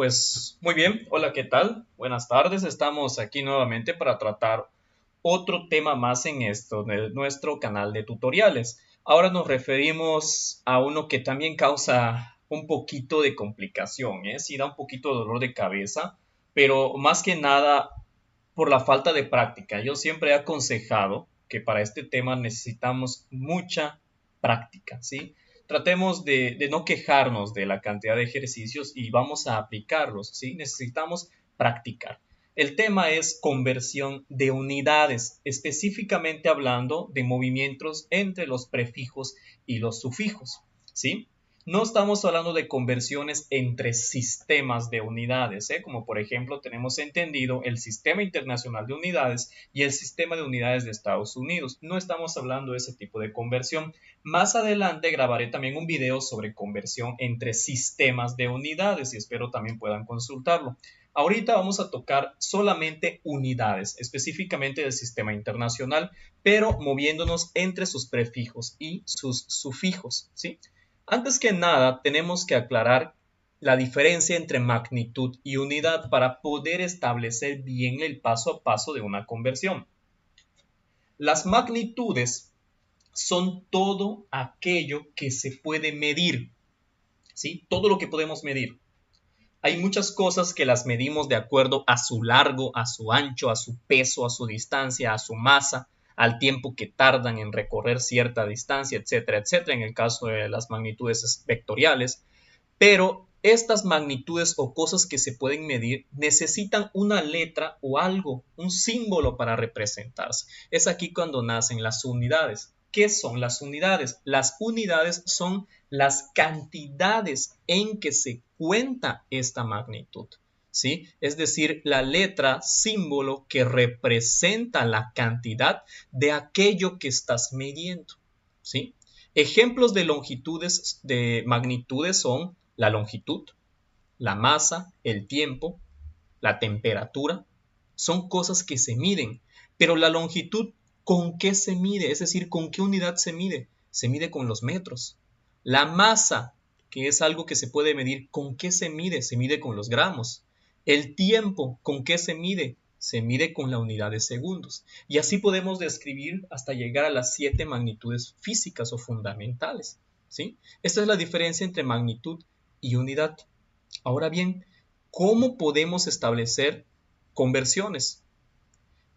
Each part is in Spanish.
Pues muy bien, hola, ¿qué tal? Buenas tardes, estamos aquí nuevamente para tratar otro tema más en esto, de nuestro canal de tutoriales. Ahora nos referimos a uno que también causa un poquito de complicación, ¿eh? Sí da un poquito de dolor de cabeza, pero más que nada por la falta de práctica. Yo siempre he aconsejado que para este tema necesitamos mucha práctica, ¿sí? Tratemos de no quejarnos de la cantidad de ejercicios y vamos a aplicarlos, ¿sí? Necesitamos practicar. El tema es conversión de unidades, específicamente hablando de movimientos entre los prefijos y los sufijos, ¿sí? No estamos hablando de conversiones entre sistemas de unidades, ¿eh? Como por ejemplo tenemos entendido el Sistema Internacional de Unidades y el Sistema de Unidades de Estados Unidos. No estamos hablando de ese tipo de conversión. Más adelante grabaré también un video sobre conversión entre sistemas de unidades y espero también puedan consultarlo. Ahorita vamos a tocar solamente unidades, específicamente del sistema internacional, pero moviéndonos entre sus prefijos y sus sufijos, ¿sí? Antes que nada, tenemos que aclarar la diferencia entre magnitud y unidad para poder establecer bien el paso a paso de una conversión. Las magnitudes son todo aquello que se puede medir, ¿sí? Todo lo que podemos medir. Hay muchas cosas que las medimos de acuerdo a su largo, a su ancho, a su peso, a su distancia, a su masa, al tiempo que tardan en recorrer cierta distancia, etcétera, etcétera, en el caso de las magnitudes vectoriales. Pero estas magnitudes o cosas que se pueden medir necesitan una letra o algo, un símbolo para representarse. Es aquí cuando nacen las unidades. ¿Qué son las unidades? Las unidades son las cantidades en que se cuenta esta magnitud, ¿sí? Es decir, la letra, símbolo que representa la cantidad de aquello que estás midiendo, ¿sí? Ejemplos de longitudes, de magnitudes son la longitud, la masa, el tiempo, la temperatura. Son cosas que se miden, pero la longitud, ¿con qué se mide? Es decir, ¿con qué unidad se mide? Se mide con los metros. La masa, que es algo que se puede medir, ¿con qué se mide? Se mide con los gramos. El tiempo, ¿con qué se mide? Se mide con la unidad de segundos. Y así podemos describir hasta llegar a las 7 magnitudes físicas o fundamentales, ¿sí? Esta es la diferencia entre magnitud y unidad. Ahora bien, ¿cómo podemos establecer conversiones?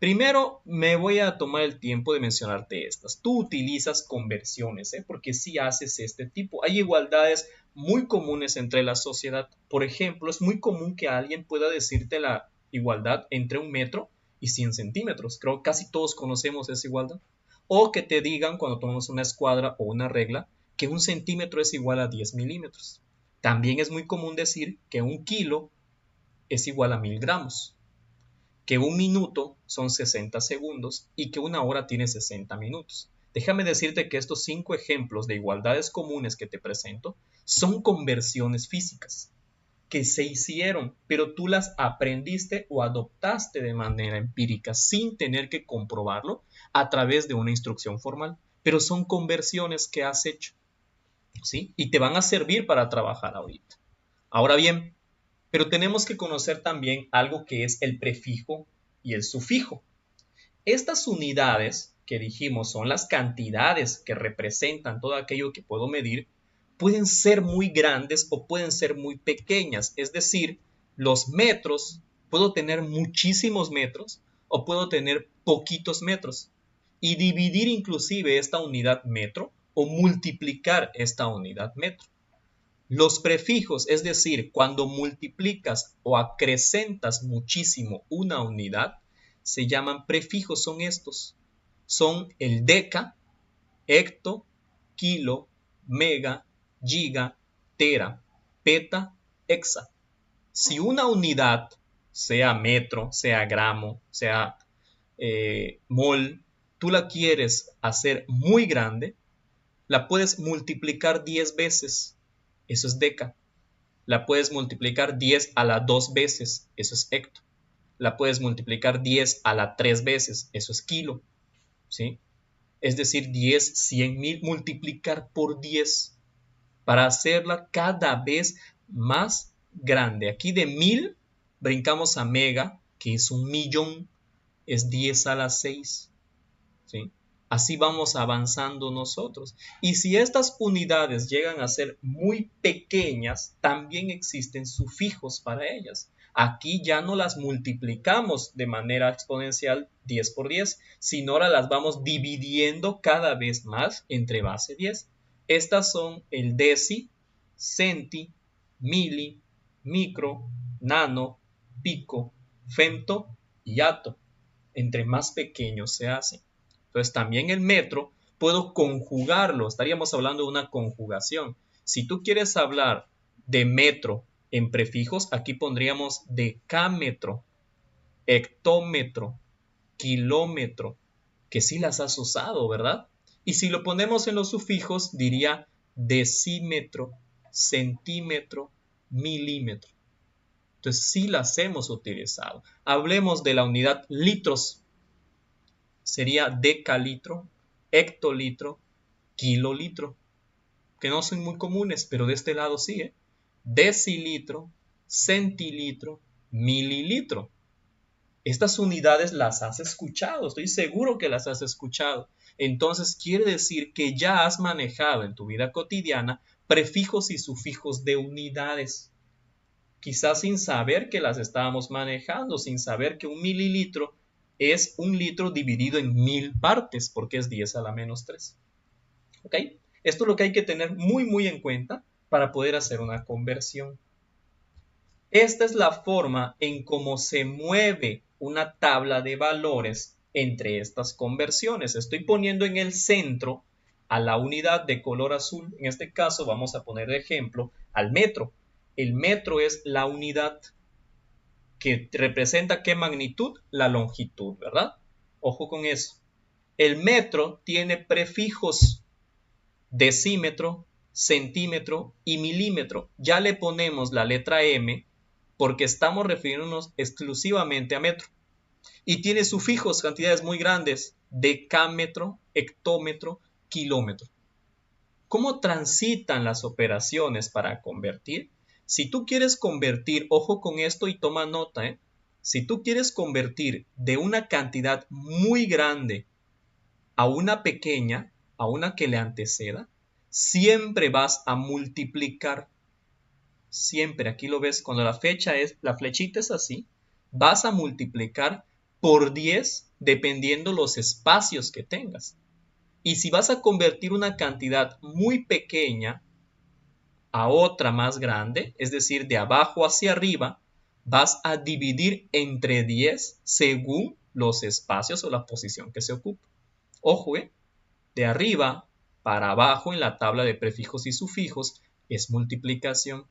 Primero, me voy a tomar el tiempo de mencionarte estas. Tú utilizas conversiones, ¿eh? Porque sí haces este tipo. Hay igualdades muy comunes entre la sociedad. Por ejemplo, es muy común que alguien pueda decirte la igualdad entre 1 metro y 100 centímetros. Creo que casi todos conocemos esa igualdad. O que te digan cuando tomamos una escuadra o una regla que 1 centímetro es igual a 10 milímetros. También es muy común decir que 1 kilo es igual a 1000 gramos, que 1 minuto son 60 segundos y que 1 hora tiene 60 minutos. Déjame decirte que estos 5 ejemplos de igualdades comunes que te presento son conversiones físicas que se hicieron, pero tú las aprendiste o adoptaste de manera empírica sin tener que comprobarlo a través de una instrucción formal. Pero son conversiones que has hecho, ¿sí? Y te van a servir para trabajar ahorita. Ahora bien, pero tenemos que conocer también algo que es el prefijo y el sufijo. Estas unidades que dijimos son las cantidades que representan todo aquello que puedo medir, pueden ser muy grandes o pueden ser muy pequeñas. Es decir, los metros, puedo tener muchísimos metros o puedo tener poquitos metros. Y dividir inclusive esta unidad metro o multiplicar esta unidad metro. Los prefijos, es decir, cuando multiplicas o acrecentas muchísimo una unidad, se llaman prefijos, son estos. Son el deca, hecto, kilo, mega, giga, tera, peta, hexa. Si una unidad, sea metro, sea gramo, sea mol, tú la quieres hacer muy grande, la puedes multiplicar 10 veces, eso es deca. La puedes multiplicar 10 a la 2 veces, eso es hecto. La puedes multiplicar 10 a la 3 veces, eso es kilo, ¿sí? Es decir, 10, 100,000, multiplicar por 10 para hacerla cada vez más grande. Aquí de 1000 brincamos a mega, que es 1.000.000, es 10 a la 6. ¿Sí? Así vamos avanzando nosotros. Y si estas unidades llegan a ser muy pequeñas, también existen sufijos para ellas. Aquí ya no las multiplicamos de manera exponencial 10 por 10, sino ahora las vamos dividiendo cada vez más entre base 10. Estas son el deci, centi, mili, micro, nano, pico, femto y ato. Entre más pequeños se hacen. Entonces también el metro puedo conjugarlo, estaríamos hablando de una conjugación. Si tú quieres hablar de metro en prefijos, aquí pondríamos decámetro, hectómetro, kilómetro, que sí las has usado, ¿verdad? Y si lo ponemos en los sufijos, diría decímetro, centímetro, milímetro. Entonces sí las hemos utilizado. Hablemos de la unidad litros. Sería decalitro, hectolitro, kilolitro, que no son muy comunes, pero de este lado sí, ¿eh? Decilitro, centilitro, mililitro. Estas unidades las has escuchado, estoy seguro que las has escuchado. Entonces quiere decir que ya has manejado en tu vida cotidiana prefijos y sufijos de unidades. Quizás sin saber que las estábamos manejando, sin saber que un mililitro es un litro dividido en 1000 partes, porque es 10 a la menos 3. ¿Ok? Esto es lo que hay que tener muy en cuenta para poder hacer una conversión. Esta es la forma en cómo se mueve una tabla de valores entre estas conversiones. Estoy poniendo en el centro a la unidad de color azul. En este caso vamos a poner de ejemplo al metro. El metro es la unidad que representa qué magnitud, la longitud, ¿verdad? Ojo con eso. El metro tiene prefijos decímetro, centímetro y milímetro. Ya le ponemos la letra M porque estamos refiriéndonos exclusivamente a metro. Y tiene sufijos, cantidades muy grandes, decámetro, hectómetro, kilómetro. ¿Cómo transitan las operaciones para convertir? Si tú quieres convertir, ojo con esto y toma nota, si tú quieres convertir de una cantidad muy grande a una pequeña, a una que le anteceda, siempre vas a multiplicar. Siempre, aquí lo ves, cuando la flechita es así, vas a multiplicar por 10 dependiendo los espacios que tengas. Y si vas a convertir una cantidad muy pequeña a otra más grande, es decir, de abajo hacia arriba, vas a dividir entre 10 según los espacios o la posición que se ocupa. Ojo, de arriba para abajo en la tabla de prefijos y sufijos es multiplicación.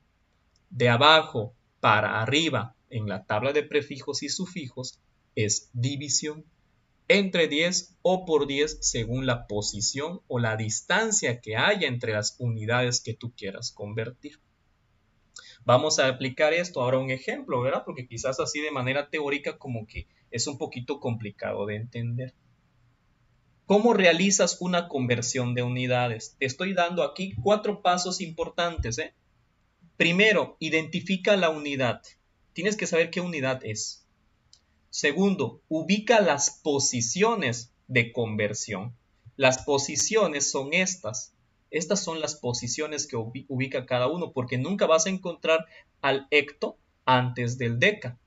De abajo para arriba en la tabla de prefijos y sufijos es división. Entre 10 o por 10 según la posición o la distancia que haya entre las unidades que tú quieras convertir. Vamos a aplicar esto ahora a un ejemplo, ¿verdad? Porque quizás así de manera teórica como que es un poquito complicado de entender. ¿Cómo realizas una conversión de unidades? Te estoy dando aquí 4 pasos importantes, Primero, identifica la unidad. Tienes que saber qué unidad es. Segundo, ubica las posiciones de conversión. Las posiciones son estas. Estas son las posiciones que ubica cada uno, porque nunca vas a encontrar al hecto antes del deca.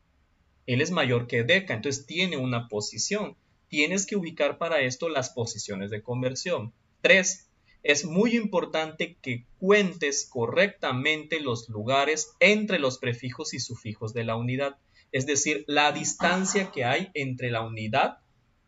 Él es mayor que deca, entonces tiene una posición. Tienes que ubicar para esto las posiciones de conversión. 3. Es muy importante que cuentes correctamente los lugares entre los prefijos y sufijos de la unidad. Es decir, la distancia que hay entre la unidad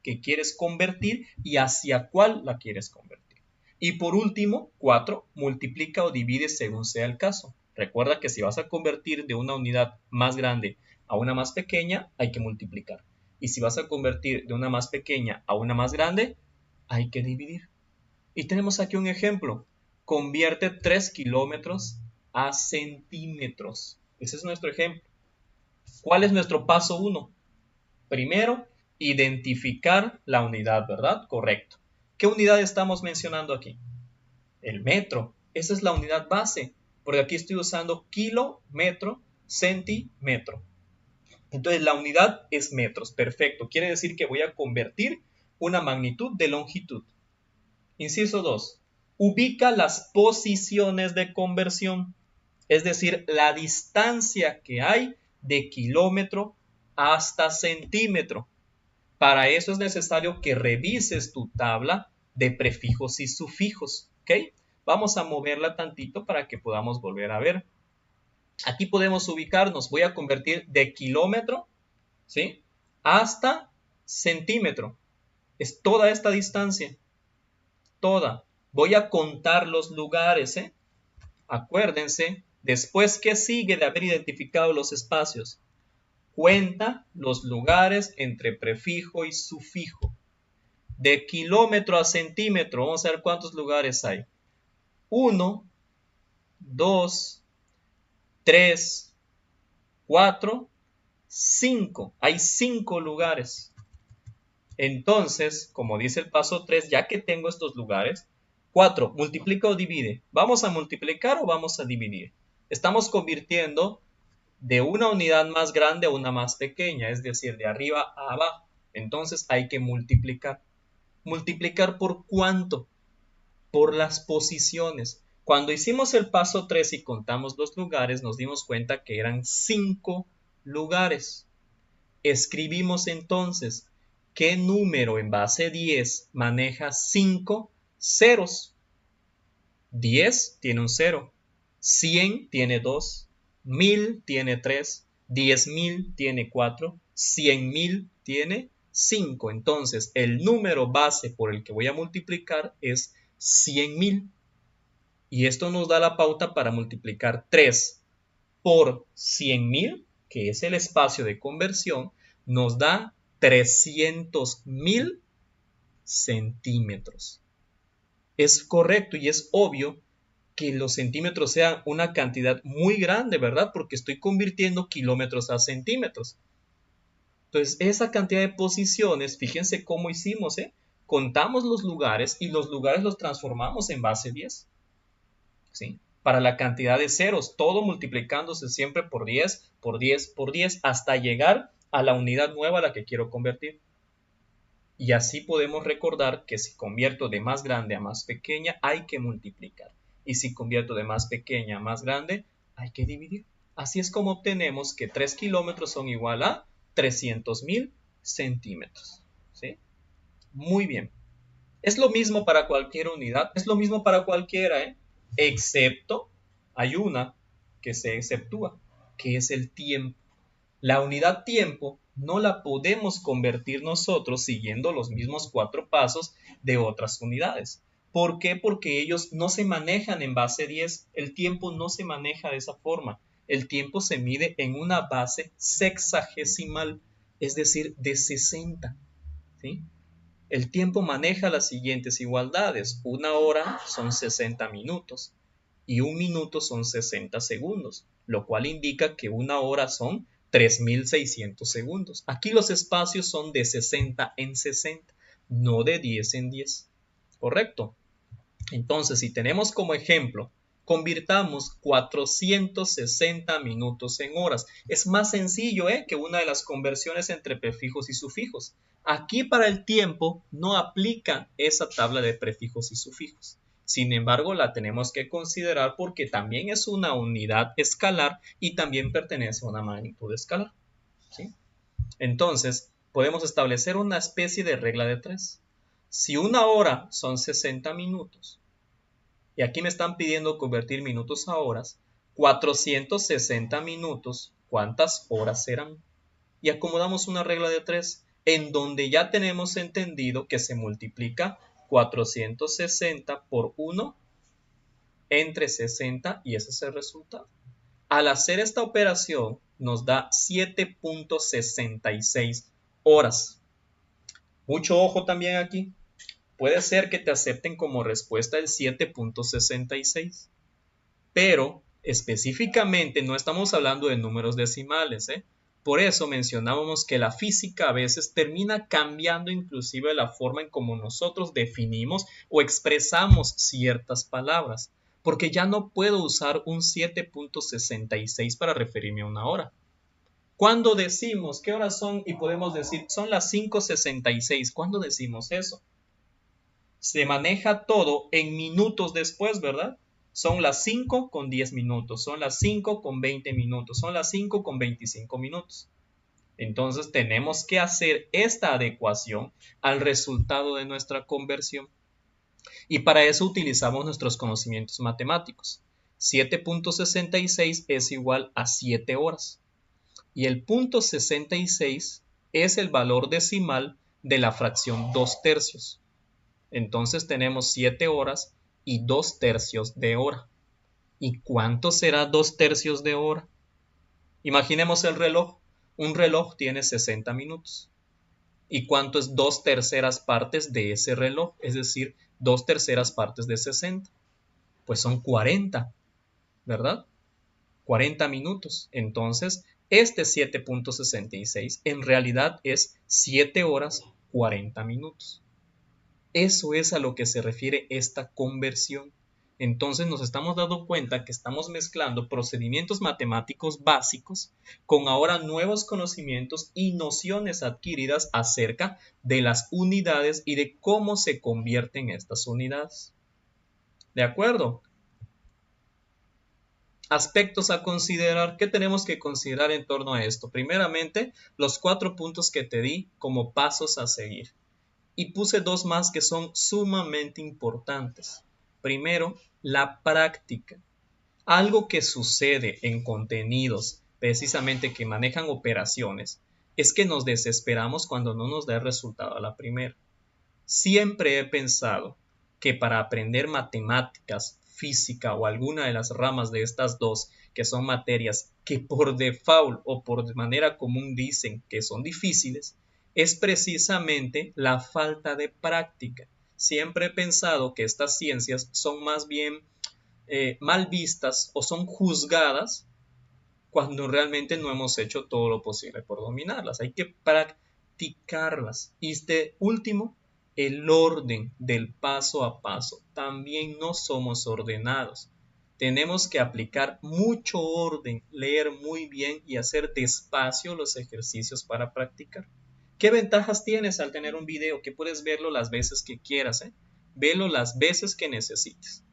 que quieres convertir y hacia cuál la quieres convertir. Y por último, 4, multiplica o divide según sea el caso. Recuerda que si vas a convertir de una unidad más grande a una más pequeña, hay que multiplicar. Y si vas a convertir de una más pequeña a una más grande, hay que dividir. Y tenemos aquí un ejemplo. Convierte 3 kilómetros a centímetros. Ese es nuestro ejemplo. ¿Cuál es nuestro paso 1? Primero, identificar la unidad, ¿verdad? Correcto. ¿Qué unidad estamos mencionando aquí? El metro. Esa es la unidad base, porque aquí estoy usando kilómetro centímetro. Entonces la unidad es metros, perfecto. Quiere decir que voy a convertir una magnitud de longitud. Inciso 2. Ubica las posiciones de conversión, es decir, la distancia que hay de kilómetro hasta centímetro. Para eso es necesario que revises tu tabla de prefijos y sufijos, ¿ok? Vamos a moverla tantito para que podamos volver a ver. Aquí podemos ubicarnos. Voy a convertir de kilómetro, ¿sí?, hasta centímetro. Es toda esta distancia. Toda. Voy a contar los lugares, ¿eh? Acuérdense, después que sigue de haber identificado los espacios, cuenta los lugares entre prefijo y sufijo. De kilómetro a centímetro, vamos a ver cuántos lugares hay. 1, 2, 3, 4, 5. Hay 5 lugares. Entonces, como dice el paso 3, ya que tengo estos lugares, 4, multiplica o divide. ¿Vamos a multiplicar o vamos a dividir? Estamos convirtiendo de una unidad más grande a una más pequeña, es decir, de arriba a abajo. Entonces hay que multiplicar. ¿Multiplicar por cuánto? Por las posiciones. Cuando hicimos el paso 3 y contamos los lugares, nos dimos cuenta que eran 5 lugares. Escribimos entonces qué número en base 10 maneja 5 ceros. 10 tiene un 0, 100 tiene 2, 1000 tiene 3, 10.000 tiene 4, 100.000 tiene 5. Entonces, el número base por el que voy a multiplicar es 100.000. Y esto nos da la pauta para multiplicar 3 por 100.000, que es el espacio de conversión, nos da 300.000 centímetros. Es correcto y es obvio que los centímetros sean una cantidad muy grande, ¿verdad? Porque estoy convirtiendo kilómetros a centímetros. Entonces, esa cantidad de posiciones, fíjense cómo hicimos, ¿eh? Contamos los lugares y los lugares los transformamos en base 10. ¿Sí? Para la cantidad de ceros, todo multiplicándose siempre por 10, por 10, por 10, hasta llegar a la unidad nueva a la que quiero convertir. Y así podemos recordar que si convierto de más grande a más pequeña, hay que multiplicar. Y si convierto de más pequeña a más grande, hay que dividir. Así es como obtenemos que 3 kilómetros son igual a 300.000 centímetros. ¿Sí? Muy bien. Es lo mismo para cualquier unidad, es lo mismo para cualquiera, ¿eh? Excepto, hay una que se exceptúa, que es el tiempo. La unidad tiempo no la podemos convertir nosotros siguiendo los mismos 4 pasos de otras unidades. ¿Por qué? Porque ellos no se manejan en base 10. El tiempo no se maneja de esa forma. El tiempo se mide en una base sexagesimal, es decir, de 60. ¿Sí? El tiempo maneja las siguientes igualdades. 1 hora son 60 minutos y 1 minuto son 60 segundos, lo cual indica que 1 hora son 3.600 segundos. Aquí los espacios son de 60 en 60, no de 10 en 10. ¿Correcto? Entonces, si tenemos como ejemplo, convirtamos 460 minutos en horas. Es más sencillo que una de las conversiones entre prefijos y sufijos. Aquí para el tiempo no aplica esa tabla de prefijos y sufijos. Sin embargo, la tenemos que considerar porque también es una unidad escalar y también pertenece a una magnitud escalar. ¿Sí? Entonces, podemos establecer una especie de regla de 3. Si 1 hora son 60 minutos, y aquí me están pidiendo convertir minutos a horas, 460 minutos, ¿cuántas horas serán? Y acomodamos una regla de 3, en donde ya tenemos entendido que se multiplica 460 por 1 entre 60 y ese es el resultado. Al hacer esta operación nos da 7.66 horas. Mucho ojo también aquí. Puede ser que te acepten como respuesta el 7.66, pero específicamente no estamos hablando de números decimales, ¿eh? Por eso mencionábamos que la física a veces termina cambiando inclusive la forma en cómo nosotros definimos o expresamos ciertas palabras. porque ya no puedo usar un 7.66 para referirme a una hora. ¿Cuándo decimos qué horas son? Y podemos decir, son las 5:66. ¿Cuándo decimos eso? Se maneja todo en minutos después, ¿verdad? Son las 5:10 minutos, son las 5:20 minutos, son las 5:25 minutos. Entonces tenemos que hacer esta adecuación al resultado de nuestra conversión. Y para eso utilizamos nuestros conocimientos matemáticos. 7.66 es igual a 7 horas. Y el punto 66 es el valor decimal de la fracción 2/3. Entonces tenemos 7 horas y 2/3 de hora. ¿Y cuánto será 2/3 de hora? Imaginemos el reloj. Un reloj tiene 60 minutos. ¿Y cuánto es 2/3 partes de ese reloj? Es decir, 2/3 partes de 60. Pues son 40, ¿verdad? 40 minutos. Entonces, este 7.66 en realidad es 7 horas 40 minutos. Eso es a lo que se refiere esta conversión. Entonces nos estamos dando cuenta que estamos mezclando procedimientos matemáticos básicos con ahora nuevos conocimientos y nociones adquiridas acerca de las unidades y de cómo se convierten estas unidades. ¿De acuerdo? Aspectos a considerar. ¿Qué tenemos que considerar en torno a esto? Primeramente, los 4 puntos que te di como pasos a seguir. Y puse 2 más que son sumamente importantes. Primero, la práctica. Algo que sucede en contenidos precisamente que manejan operaciones es que nos desesperamos cuando no nos da el resultado a la primera. Siempre he pensado que para aprender matemáticas, física o alguna de las ramas de estas dos, que son materias que por default o por manera común dicen que son difíciles, es precisamente la falta de práctica. Siempre he pensado que estas ciencias son más bien mal vistas o son juzgadas cuando realmente no hemos hecho todo lo posible por dominarlas. Hay que practicarlas. Y este último, el orden del paso a paso. También no somos ordenados. Tenemos que aplicar mucho orden, leer muy bien y hacer despacio los ejercicios para practicar. ¿Qué ventajas tienes al tener un video? Que puedes verlo las veces que quieras, ¿eh? Velo las veces que necesites.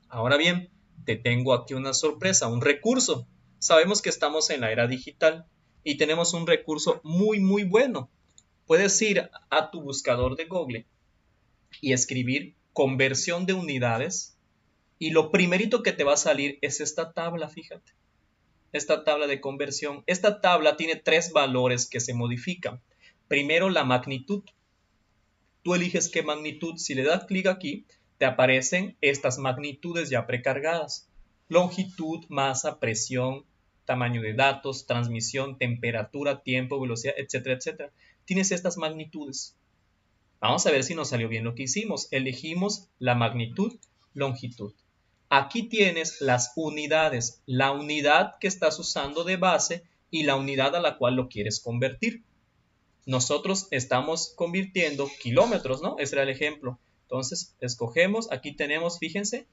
Ahora bien, te tengo aquí una sorpresa, un recurso. Sabemos que estamos en la era digital y tenemos un recurso muy bueno. Puedes ir a tu buscador de Google y escribir conversión de unidades y lo primerito que te va a salir es esta tabla, fíjate. Esta tabla de conversión. Esta tabla tiene 3 valores que se modifican. Primero, la magnitud. Tú eliges qué magnitud. Si le das clic aquí, te aparecen estas magnitudes ya precargadas. Longitud, masa, presión, tamaño de datos, transmisión, temperatura, tiempo, velocidad, etcétera, etcétera. Tienes estas magnitudes. Vamos a ver si nos salió bien lo que hicimos. Elegimos la magnitud, longitud. Aquí tienes las unidades, la unidad que estás usando de base y la unidad a la cual lo quieres convertir. Nosotros estamos convirtiendo kilómetros, ¿no? Ese era el ejemplo. Entonces, escogemos, aquí tenemos, fíjense,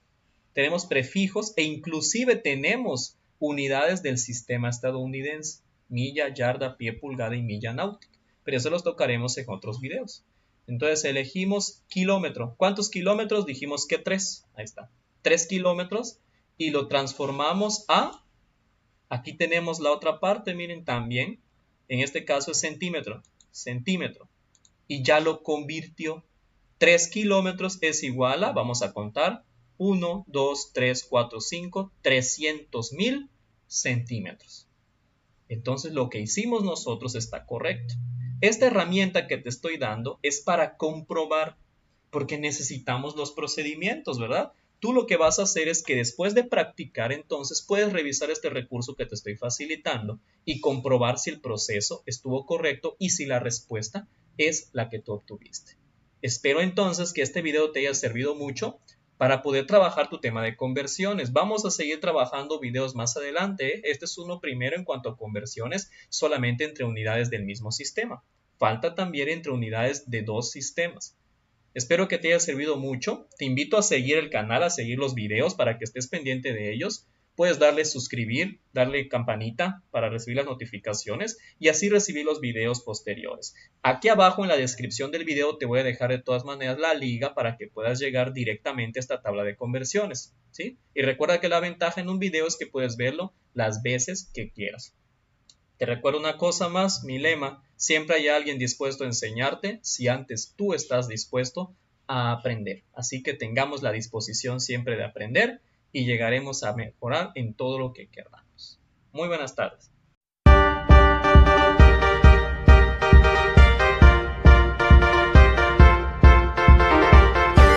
tenemos prefijos e inclusive tenemos unidades del sistema estadounidense. Milla, yarda, pie, pulgada y milla náutica. Pero eso los tocaremos en otros videos. Entonces, elegimos kilómetro. ¿Cuántos kilómetros? Dijimos que 3. Ahí está. 3 kilómetros y lo transformamos a, aquí tenemos la otra parte, miren también, en este caso es centímetro, y ya lo convirtió. 3 kilómetros es igual a, vamos a contar, 1, 2, 3, 4, 5, 300.000 centímetros. Entonces lo que hicimos nosotros está correcto. Esta herramienta que te estoy dando es para comprobar, porque necesitamos los procedimientos, ¿verdad? Tú lo que vas a hacer es que después de practicar, entonces puedes revisar este recurso que te estoy facilitando y comprobar si el proceso estuvo correcto y si la respuesta es la que tú obtuviste. Espero entonces que este video te haya servido mucho para poder trabajar tu tema de conversiones. Vamos a seguir trabajando videos más adelante, ¿eh? Este es uno primero en cuanto a conversiones solamente entre unidades del mismo sistema. Falta también entre unidades de 2 sistemas. Espero que te haya servido mucho. Te invito a seguir el canal, a seguir los videos para que estés pendiente de ellos. Puedes darle suscribir, darle campanita para recibir las notificaciones y así recibir los videos posteriores. Aquí abajo en la descripción del video te voy a dejar de todas maneras la liga para que puedas llegar directamente a esta tabla de conversiones, ¿sí? Y recuerda que la ventaja en un video es que puedes verlo las veces que quieras. Te recuerdo una cosa más, mi lema, siempre hay alguien dispuesto a enseñarte si antes tú estás dispuesto a aprender. Así que tengamos la disposición siempre de aprender y llegaremos a mejorar en todo lo que queramos. Muy buenas tardes.